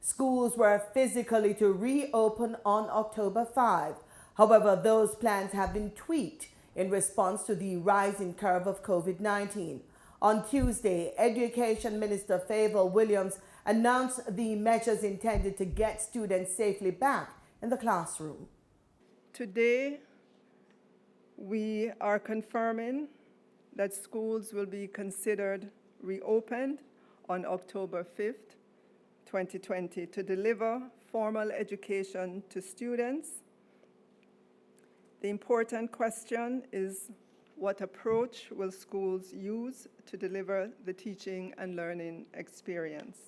Schools were physically to reopen on October 5. However, those plans have been tweaked in response to the rising curve of COVID-19. On Tuesday, Education Minister Favor Williams announced the measures intended to get students safely back in the classroom. Today, we are confirming that schools will be considered reopened on October 5th, 2020, to deliver formal education to students. The important question is, what approach will schools use to deliver the teaching and learning experience?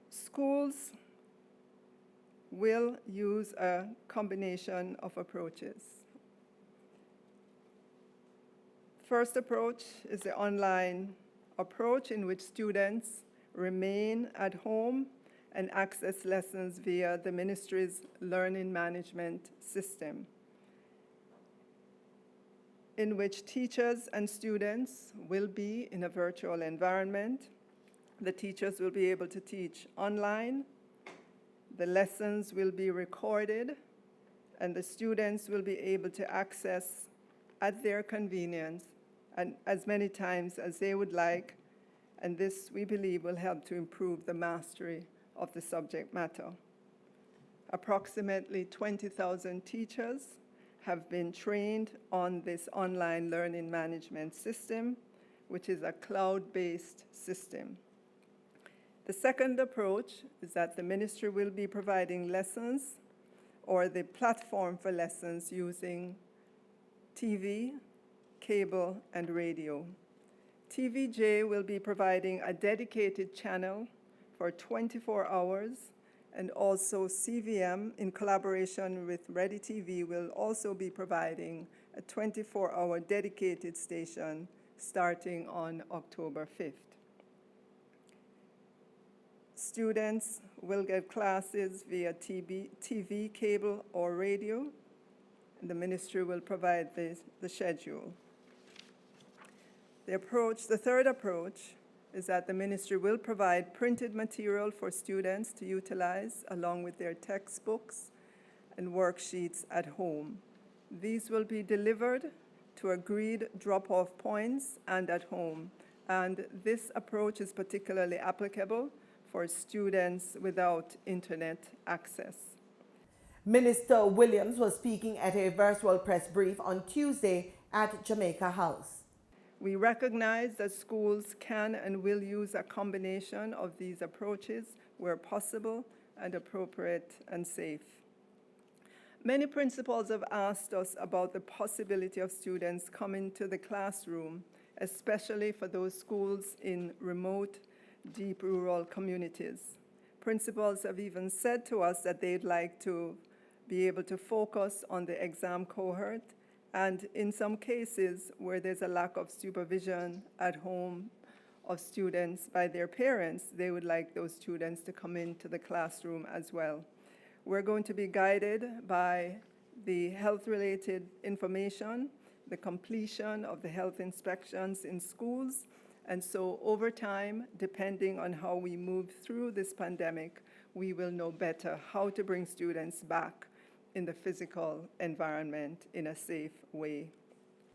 Schools will use a combination of approaches. First approach is the online approach, in which students remain at home and access lessons via the ministry's learning management system, in which teachers and students will be in a virtual environment. The teachers will be able to teach online, the lessons will be recorded, and the students will be able to access at their convenience and as many times as they would like, and this, we believe, will help to improve the mastery of the subject matter. Approximately 20,000 teachers have been trained on this online learning management system, which is a cloud-based system. The second approach is that the ministry will be providing lessons or the platform for lessons using TV, cable, and radio. TVJ will be providing a dedicated channel for 24 hours, and also CVM, in collaboration with Ready TV, will also be providing a 24-hour dedicated station starting on October 5th. Students will get classes via TV, cable, or radio, and the ministry will provide the schedule. The third approach is that the ministry will provide printed material for students to utilize along with their textbooks and worksheets at home. These will be delivered to agreed drop-off points and at home, and this approach is particularly applicable for students without internet access. Minister Williams was speaking at a virtual press brief on Tuesday at Jamaica House. We recognize that schools can and will use a combination of these approaches where possible and appropriate and safe. Many principals have asked us about the possibility of students coming to the classroom, especially for those schools in remote, deep rural communities. Principals have even said to us that they'd like to be able to focus on the exam cohort, and in some cases where there's a lack of supervision at home of students by their parents, they would like those students to come into the classroom as well. We're going to be guided by the health-related information, the completion of the health inspections in schools, and so over time, depending on how we move through this pandemic, we will know better how to bring students back in the physical environment in a safe way.